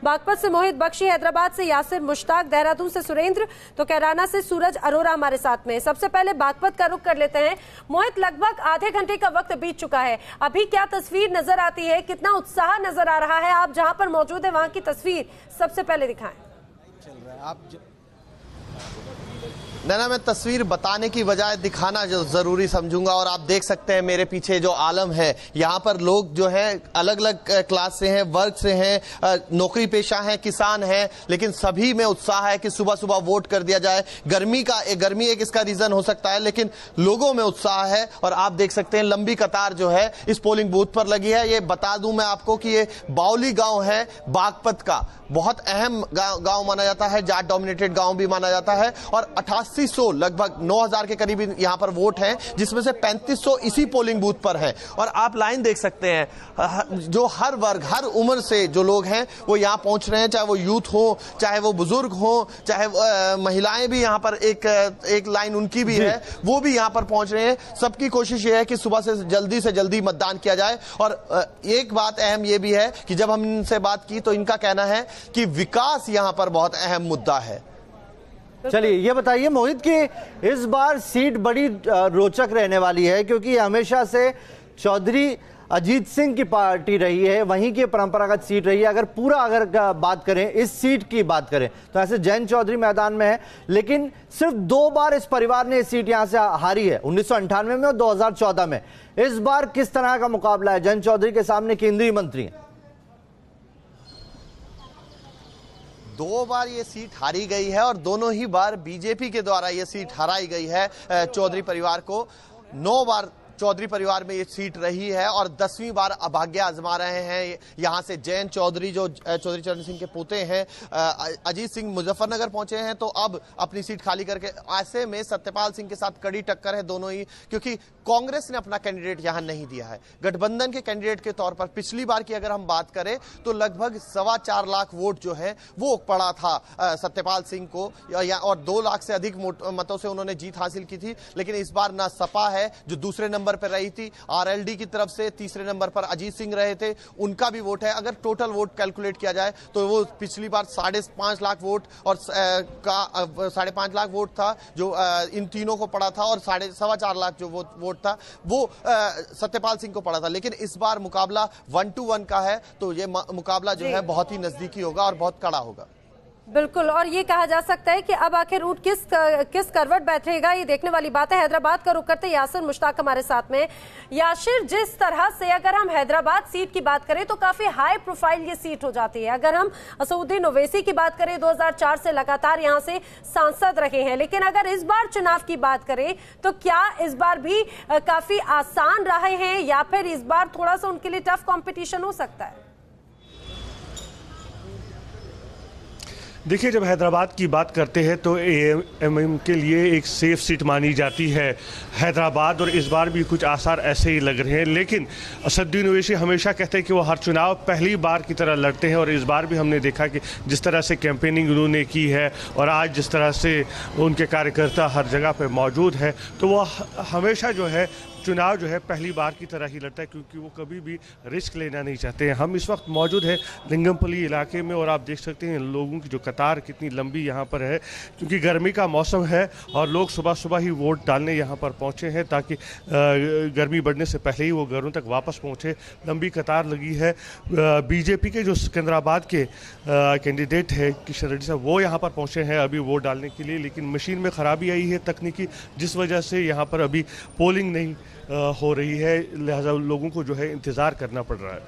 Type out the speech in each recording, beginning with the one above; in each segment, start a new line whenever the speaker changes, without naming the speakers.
बागपत से मोहित बख्शी, हैदराबाद से यासिर मुश्ताक, देहरादून से सुरेंद्र, तो कैराना से सूरज अरोरा हमारे साथ में। सबसे पहले बागपत का रुख कर लेते हैं। मोहित, लगभग आधे घंटे का वक्त बीत चुका है, अभी क्या तस्वीर नजर आती है, कितना उत्साह नजर आ रहा है? आप जहां पर मौजूद है वहां की तस्वीर सबसे पहले दिखाएं।
चल रहा है आप नैना, मैं तस्वीर बताने की बजाय दिखाना जो जरूरी समझूंगा। और आप देख सकते हैं मेरे पीछे जो आलम है, यहाँ पर लोग जो है अलग अलग क्लास से हैं, वर्ग से हैं, नौकरी पेशा हैं, किसान हैं, लेकिन सभी में उत्साह है कि सुबह सुबह वोट कर दिया जाए। गर्मी एक इसका रीजन हो सकता है, लेकिन लोगों में उत्साह है। और आप देख सकते हैं लंबी कतार जो है इस पोलिंग बूथ पर लगी है। ये बता दूं मैं आपको कि ये बाउली गांव है, बागपत का बहुत अहम गांव माना जाता है, जाट डोमिनेटेड गांव भी माना जाता है। और 8800 लगभग 9000 के करीब यहां पर वोट हैं, जिसमें से 3500 इसी पोलिंग बूथ पर हैं। और आप लाइन देख सकते हैं, जो हर वर्ग हर उम्र से जो लोग हैं वो यहां पहुंच रहे हैं, चाहे वो यूथ हो, चाहे वो बुजुर्ग हो, चाहे महिलाएं भी यहां पर एक लाइन उनकी भी है, वो भी यहां पर पहुंच रहे हैं। सबकी कोशिश ये है कि सुबह से जल्दी मतदान किया जाए। और एक बात अहम ये भी है कि जब हम इनसे बात की तो इनका कहना है कि विकास यहां पर बहुत अहम मुद्दा है।
चलिए ये बताइए मोहित कि इस बार सीट बड़ी रोचक रहने वाली है, क्योंकि हमेशा से चौधरी अजीत सिंह की पार्टी रही है, वहीं की परंपरागत सीट रही है। अगर बात करें, इस सीट की बात करें, तो ऐसे जैन चौधरी मैदान में है, लेकिन सिर्फ 2 बार इस परिवार ने इस सीट यहां से हारी है, 1998 में और 2014 में। इस बार किस तरह का मुकाबला है? जैन चौधरी के सामने केंद्रीय मंत्री हैं।
2 बार ये सीट हारी गई है और दोनों ही बार बीजेपी के द्वारा ये सीट हराई गई है चौधरी परिवार को। 9 बार चौधरी परिवार में ये सीट रही है और 10वीं बार अभाग्य आजमा रहे हैं यहां से जैन चौधरी, जो चौधरी चरण सिंह के पोते हैं। अजीत सिंह मुजफ्फरनगर पहुंचे हैं तो अब अपनी सीट खाली करके, ऐसे में सत्यपाल सिंह के साथ कड़ी टक्कर है दोनों ही, क्योंकि कांग्रेस ने अपना कैंडिडेट यहां नहीं दिया है। गठबंधन के कैंडिडेट के तौर पर पिछली बार की अगर हम बात करें तो लगभग 4.25 लाख वोट जो है वो पड़ा था सत्यपाल सिंह को, और 2 लाख से अधिक मतों से उन्होंने जीत हासिल की थी। लेकिन इस बार ना सपा है जो दूसरे नंबर पर रही थी, आरएलडी की तरफ से तीसरे नंबर पर अजीत सिंह रहे थे, उनका भी वोट है। अगर टोटल वोट कैलकुलेट किया जाए तो वो पिछली बार 5.5 लाख वोट और 5.5 लाख वोट था जो इन तीनों को पड़ा था, और 4.25 लाख जो वोट था वो सत्यपाल सिंह को पड़ा था। लेकिन इस बार मुकाबला 1 to 1 का है, तो ये मुकाबला जो है बहुत ही नजदीकी होगा और बहुत कड़ा होगा।
बिल्कुल, और ये कहा जा सकता है कि अब आखिर रूट किस करवट बैठेगा, ये देखने वाली बात है। हैदराबाद का रुख करते यासिर मुश्ताक हमारे साथ में। यासिर, जिस तरह से अगर हम हैदराबाद सीट की बात करें तो काफी हाई प्रोफाइल ये सीट हो जाती है। अगर हम असदुद्दीन ओवैसी की बात करें, 2004 से लगातार यहाँ से सांसद रहे हैं, लेकिन अगर इस बार चुनाव की बात करें तो क्या इस बार भी काफी आसान रहे हैं या फिर इस बार थोड़ा सा उनके लिए टफ कॉम्पिटिशन हो सकता है?
देखिए, जब हैदराबाद की बात करते हैं तो एएमएम के लिए एक सेफ सीट मानी जाती है हैदराबाद, और इस बार भी कुछ आसार ऐसे ही लग रहे हैं। लेकिन असदुद्दीन ओवैसी हमेशा कहते हैं कि वो हर चुनाव पहली बार की तरह लड़ते हैं, और इस बार भी हमने देखा कि जिस तरह से कैंपेनिंग उन्होंने की है और आज जिस तरह से उनके कार्यकर्ता हर जगह पर मौजूद है, तो वो हमेशा जो है चुनाव जो है पहली बार की तरह ही लड़ता है, क्योंकि वो कभी भी रिस्क लेना नहीं चाहते हैं। हम इस वक्त मौजूद है लिंगमपल्ली इलाके में, और आप देख सकते हैं लोगों की जो कतार कितनी लंबी यहाँ पर है, क्योंकि गर्मी का मौसम है और लोग सुबह सुबह ही वोट डालने यहाँ पर पहुँचे हैं ताकि गर्मी बढ़ने से पहले ही वो घरों तक वापस पहुँचे। लंबी कतार लगी है। बीजेपी के जो सिकंदराबाद के कैंडिडेट है किशन रेड्डी साहब, वो यहाँ पर पहुँचे हैं अभी वोट डालने के लिए, लेकिन मशीन में ख़राबी आई है तकनीकी, जिस वजह से यहाँ पर अभी पोलिंग नहीं हो रही है, लिहाजा लोगों को जो है इंतजार करना पड़ रहा है।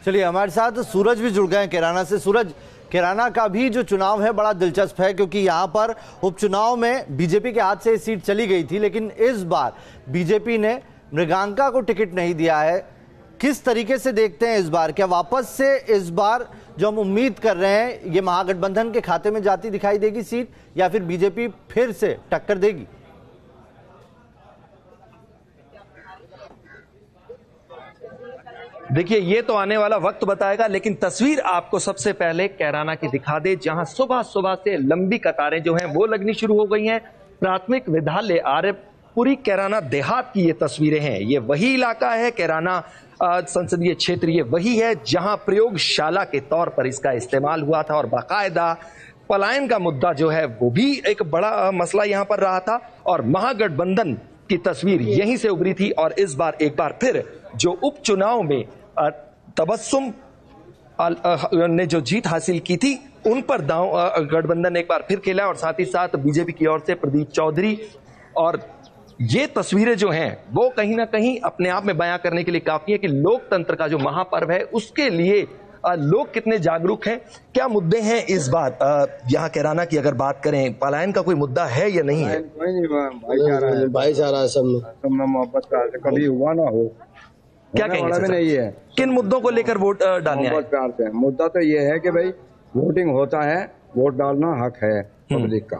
चलिए, हमारे साथ सूरज भी जुड़ गए हैं कैराना से। सूरज, कैराना का भी जो चुनाव है बड़ा दिलचस्प है, क्योंकि यहाँ पर उपचुनाव में बीजेपी के हाथ से सीट चली गई थी, लेकिन इस बार बीजेपी ने मृगांका को टिकट नहीं दिया है। किस तरीके से देखते हैं इस बार? क्या वापस से इस बार जो हम उम्मीद कर रहे हैं ये महागठबंधन के खाते में जाती दिखाई देगी सीट, या फिर बीजेपी फिर से टक्कर देगी?
देखिए, ये तो आने वाला वक्त बताएगा, लेकिन तस्वीर आपको सबसे पहले कैराना की दिखा दे, जहां सुबह सुबह से लंबी कतारें जो हैं वो लगनी शुरू हो गई हैं। प्राथमिक विद्यालय पूरी कैराना देहात की ये तस्वीरें हैं। ये वही इलाका है, कैराना संसदीय क्षेत्र ये वही है जहां प्रयोगशाला के तौर पर इसका इस्तेमाल हुआ था और बाकायदा पलायन का मुद्दा जो है वो भी एक बड़ा मसला यहां पर रहा था और महागठबंधन की तस्वीर यहीं से उभरी थी। और इस बार एक बार फिर जो उपचुनाव में तबस्सुम ने जो जीत हासिल की थी उन पर दांव गठबंधन ने एक बार फिर खेला और साथ ही साथ बीजेपी की ओर से प्रदीप चौधरी। और ये तस्वीरें जो हैं वो कहीं ना कहीं अपने आप में बयां करने के लिए काफी है कि लोकतंत्र का जो महापर्व है उसके लिए लोग कितने जागरूक हैं। क्या मुद्दे हैं इस बार यहाँ कैराना की अगर बात करें, पलायन का कोई मुद्दा है या नहीं है?
कोई नहीं, भाईचारा सब में मोहब्बत का कभी हुआ ना हो,
क्या कहेंगे?
नहीं है।
किन मुद्दों को लेकर वोट डालने आए?
प्यार से मुद्दा तो ये है कि भाई वोटिंग होता है, वोट डालना हक है पब्लिक का,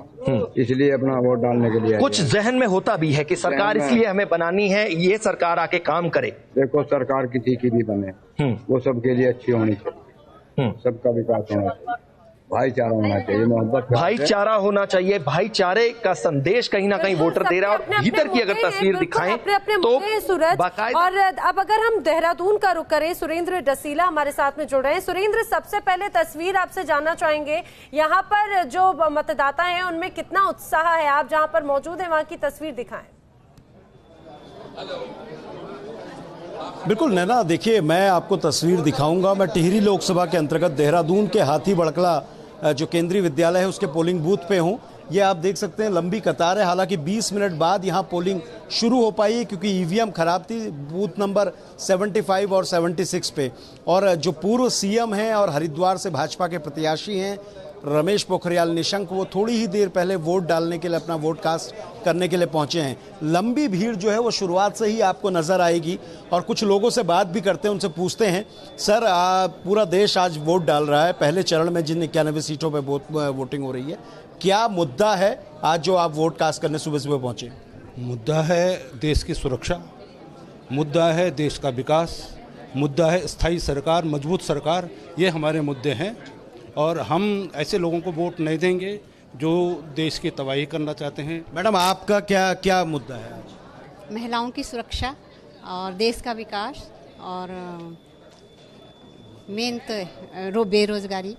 इसलिए अपना वोट डालने के लिए।
कुछ जहन में होता भी है कि सरकार इसलिए हमें बनानी है, ये सरकार आके काम करे।
देखो सरकार किसी की भी बने वो सबके लिए अच्छी होनी चाहिए, सबका विकास होना चाहिए, भाईचारा होना चाहिए, मोहब्बत
भाईचारा होना चाहिए। भाईचारे का संदेश कहीं ना कहीं वोटर दे रहा है। और भीतर की अगर तस्वीर दिखाएं तो
सूरज। और अब अगर हम देहरादून का रुख करें, सुरेंद्र डसीला हमारे साथ में जुड़ रहे हैं। सुरेंद्र, सबसे पहले तस्वीर आपसे जानना चाहेंगे, यहाँ पर जो मतदाता हैं उनमें कितना उत्साह है? आप जहाँ पर मौजूद हैं वहाँ की तस्वीर दिखाएं।
बिल्कुल नैना, देखिए मैं आपको तस्वीर दिखाऊंगा। मैं टिहरी लोकसभा के अंतर्गत देहरादून के हाथी बड़कला जो केंद्रीय विद्यालय है उसके पोलिंग बूथ पे हूँ। ये आप देख सकते हैं लंबी कतार है। हालांकि 20 मिनट बाद यहाँ पोलिंग शुरू हो पाई है क्योंकि ईवीएम खराब थी बूथ नंबर 75 और 76 पे। और जो पूर्व सीएम हैं और हरिद्वार से भाजपा के प्रत्याशी हैं रमेश पोखरियाल निशंक, वो थोड़ी ही देर पहले वोट डालने के लिए, अपना वोट कास्ट करने के लिए पहुंचे हैं। लंबी भीड़ जो है वो शुरुआत से ही आपको नजर आएगी। और कुछ लोगों से बात भी करते हैं, उनसे पूछते हैं, सर पूरा देश आज वोट डाल रहा है, पहले चरण में जिन 91 सीटों पर वोटिंग हो रही है, क्या मुद्दा है आज जो आप वोट कास्ट करने सुबह सुबह पहुंचे?
मुद्दा है देश की सुरक्षा, मुद्दा है देश का विकास, मुद्दा है स्थायी सरकार, मजबूत सरकार। ये हमारे मुद्दे हैं और हम ऐसे लोगों को वोट नहीं देंगे जो देश की तबाही करना चाहते हैं।
मैडम आपका क्या क्या मुद्दा है?
महिलाओं की सुरक्षा और देश का विकास और मेन तो बेरोजगारी।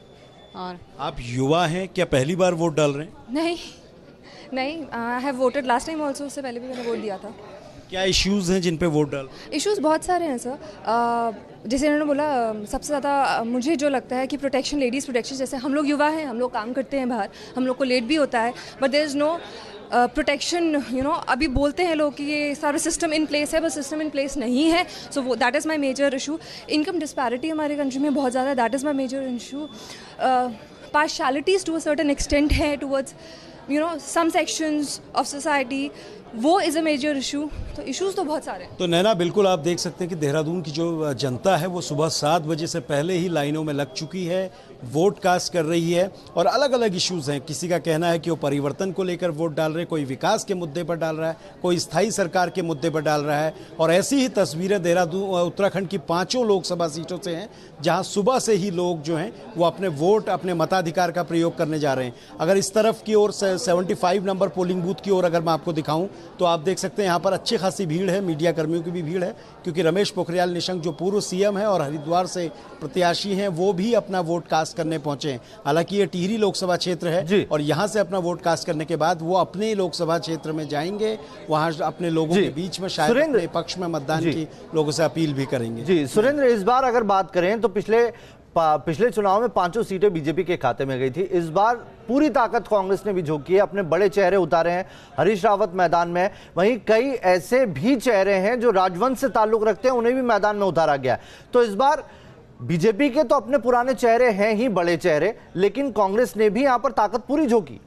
और
आप युवा हैं, क्या पहली बार वोट डाल रहे हैं?
नहीं, I have voted last time also, उससे पहले भी मैंने वोट दिया था।
क्या इश्यूज हैं जिन पे वोट डाल?
इश्यूज बहुत सारे हैं सर। जैसे इन्होंने बोला, सबसे ज़्यादा मुझे जो लगता है कि प्रोटेक्शन, लेडीज़ प्रोटेक्शन। जैसे हम लोग युवा हैं, हम लोग काम करते हैं बाहर, हम लोग को लेट भी होता है, but there is no protection. अभी बोलते हैं लोग कि ये सारा सिस्टम इन प्लेस है, बस सिस्टम इन प्लेस नहीं है। सो वो that is my major issue. Income disparity हमारे कंट्री में बहुत ज़्यादा है, that is my major issue. Partialities to a certain extent है towards some sections of society, वो इज़ अ मेजर इशू। तो इश्यूज तो बहुत सारे हैं।
तो नैना, बिल्कुल आप देख सकते हैं कि देहरादून की जो जनता है वो सुबह 7 बजे से पहले ही लाइनों में लग चुकी है, वोट कास्ट कर रही है। और अलग अलग इश्यूज हैं। किसी का कहना है कि वो परिवर्तन को लेकर वोट डाल रहे, कोई विकास के मुद्दे पर डाल रहा है, कोई स्थायी सरकार के मुद्दे पर डाल रहा है। और ऐसी ही तस्वीरें देहरादून उत्तराखंड की 5 लोकसभा सीटों से हैं जहां सुबह से ही लोग जो हैं वो अपने वोट, अपने मताधिकार का प्रयोग करने जा रहे हैं। अगर इस तरफ की ओर 75 नंबर पोलिंग बूथ की ओर अगर मैं आपको दिखाऊं तो आप देख सकते हैं यहाँ पर अच्छी खासी भीड़ है, मीडिया कर्मियों की भी भीड़ है, क्योंकि रमेश पोखरियाल निशंक जो पूर्व सीएम है और हरिद्वार से प्रत्याशी हैं वो भी अपना वोट कास्ट करने पहुंचे हैं। हालांकि ये टिहरी लोकसभा क्षेत्र है और यहाँ से अपना वोट कास्ट करने के बाद वो अपने लोकसभा क्षेत्र में जाएंगे, वहाँ अपने लोगों के बीच में शायद अपने पक्ष में मतदान की लोगों से अपील भी करेंगे।
जी सुरेंद्र, इस बार अगर बात करें तो पिछले चुनाव में 5 सीटें बीजेपी के खाते में गई थी। इस बार पूरी ताकत कांग्रेस ने भी झोंकी है, अपने बड़े चेहरे उतारे हैं। हरीश रावत मैदान में, वहीं कई ऐसे भी चेहरे हैं जो राजवंश से ताल्लुक रखते हैं, उन्हें भी मैदान में उतारा गया। तो इस बार बीजेपी के तो अपने पुराने चेहरे हैं ही, बड़े चेहरे, लेकिन कांग्रेस ने भी यहां पर ताकत पूरी झोंकी।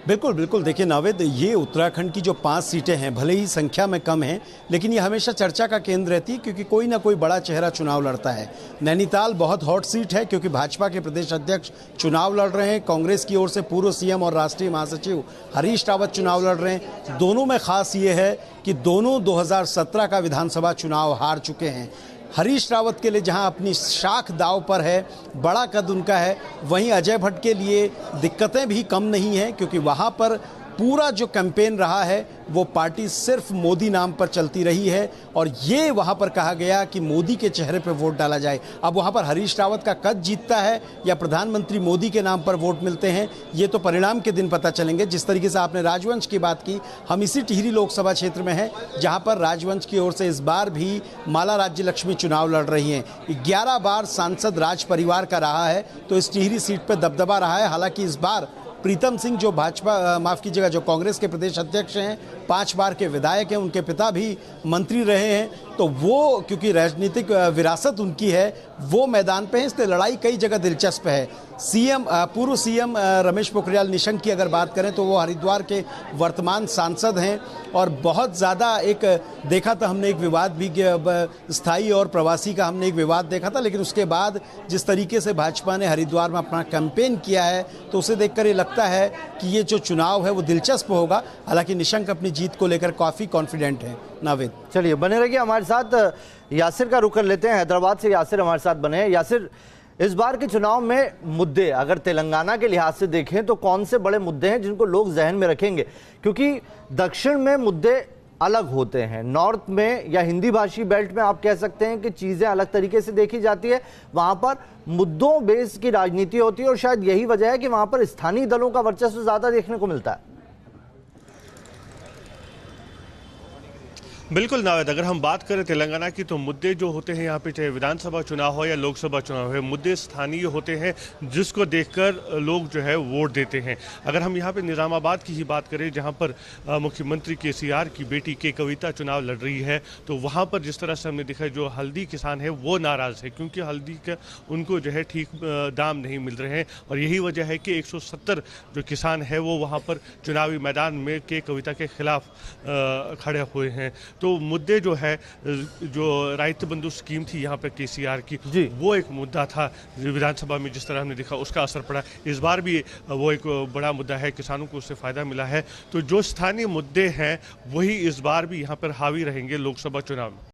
बिल्कुल बिल्कुल, देखिए नावेद, ये उत्तराखंड की जो 5 सीटें हैं भले ही संख्या में कम हैं, लेकिन ये हमेशा चर्चा का केंद्र रहती है क्योंकि कोई ना कोई बड़ा चेहरा चुनाव लड़ता है। नैनीताल बहुत हॉट सीट है क्योंकि भाजपा के प्रदेश अध्यक्ष चुनाव लड़ रहे हैं, कांग्रेस की ओर से पूर्व सीएम और राष्ट्रीय महासचिव हरीश रावत चुनाव लड़ रहे हैं। दोनों में खास ये है कि दोनों 2017 का विधानसभा चुनाव हार चुके हैं। हरीश रावत के लिए जहां अपनी शाख दाव पर है, बड़ा कद उनका है, वहीं अजय भट्ट के लिए दिक्कतें भी कम नहीं हैं, क्योंकि वहां पर पूरा जो कैंपेन रहा है वो पार्टी सिर्फ मोदी नाम पर चलती रही है और ये वहां पर कहा गया कि मोदी के चेहरे पर वोट डाला जाए। अब वहां पर हरीश रावत का कद जीतता है या प्रधानमंत्री मोदी के नाम पर वोट मिलते हैं, ये तो परिणाम के दिन पता चलेंगे। जिस तरीके से आपने राजवंश की बात की, हम इसी टिहरी लोकसभा क्षेत्र में हैं जहां पर राजवंश की ओर से इस बार भी माला राज्य लक्ष्मी चुनाव लड़ रही हैं। 11 बार सांसद राज परिवार का रहा है, तो इस टिहरी सीट पर दबदबा रहा है। हालांकि इस बार प्रीतम सिंह जो भाजपा माफ कीजिएगा जो कांग्रेस के प्रदेश अध्यक्ष हैं, 5 बार के विधायक हैं, उनके पिता भी मंत्री रहे हैं, तो वो क्योंकि राजनीतिक विरासत उनकी है वो मैदान पे है, इसलिए लड़ाई कई जगह दिलचस्प है। पूर्व सीएम रमेश पोखरियाल निशंक की अगर बात करें तो वो हरिद्वार के वर्तमान सांसद हैं और बहुत ज़्यादा एक देखा था हमने एक विवाद भी, स्थायी और प्रवासी का हमने एक विवाद देखा था, लेकिन उसके बाद जिस तरीके से भाजपा ने हरिद्वार में अपना कैंपेन किया है तो उसे देखकर ये लगता है कि ये जो चुनाव है वो दिलचस्प होगा। हालांकि निशंक अपनी जीत को लेकर काफ़ी कॉन्फिडेंट हैं। नावेद,
चलिए बने रहिए हमारे साथ। यासिर का रुख कर लेते हैं, हैदराबाद से यासिर हमारे साथ बने हैं। यासिर, इस बार के चुनाव में मुद्दे अगर तेलंगाना के लिहाज से देखें तो कौन से बड़े मुद्दे हैं जिनको लोग जहन में रखेंगे? क्योंकि दक्षिण में मुद्दे अलग होते हैं, नॉर्थ में या हिंदी भाषी बेल्ट में आप कह सकते हैं कि चीजें अलग तरीके से देखी जाती है। वहां पर मुद्दों बेस की राजनीति होती है और शायद यही वजह है कि वहां पर स्थानीय दलों का वर्चस्व ज्यादा देखने को मिलता है।
बिल्कुल नावेद, अगर हम बात करें तेलंगाना की तो मुद्दे जो होते हैं यहाँ पे, चाहे विधानसभा चुनाव हो या लोकसभा चुनाव हो, मुद्दे स्थानीय होते हैं जिसको देखकर लोग जो है वोट देते हैं। अगर हम यहाँ पे निजामाबाद की ही बात करें जहाँ पर मुख्यमंत्री केसीआर की बेटी के कविता चुनाव लड़ रही है, तो वहाँ पर जिस तरह से हमने देखा जो हल्दी किसान है वो नाराज़ है क्योंकि हल्दी का उनको जो है ठीक दाम नहीं मिल रहे हैं और यही वजह है कि 170 जो किसान है वो वहाँ पर चुनावी मैदान में के कविता के खिलाफ खड़े हुए हैं। तो मुद्दे जो है, जो राइत बंधु स्कीम थी यहाँ पे केसीआर की, वो एक मुद्दा था विधानसभा में, जिस तरह हमने देखा उसका असर पड़ा। इस बार भी वो एक बड़ा मुद्दा है, किसानों को उससे फायदा मिला है। तो जो स्थानीय मुद्दे हैं वही इस बार भी यहाँ पर हावी रहेंगे लोकसभा चुनाव में।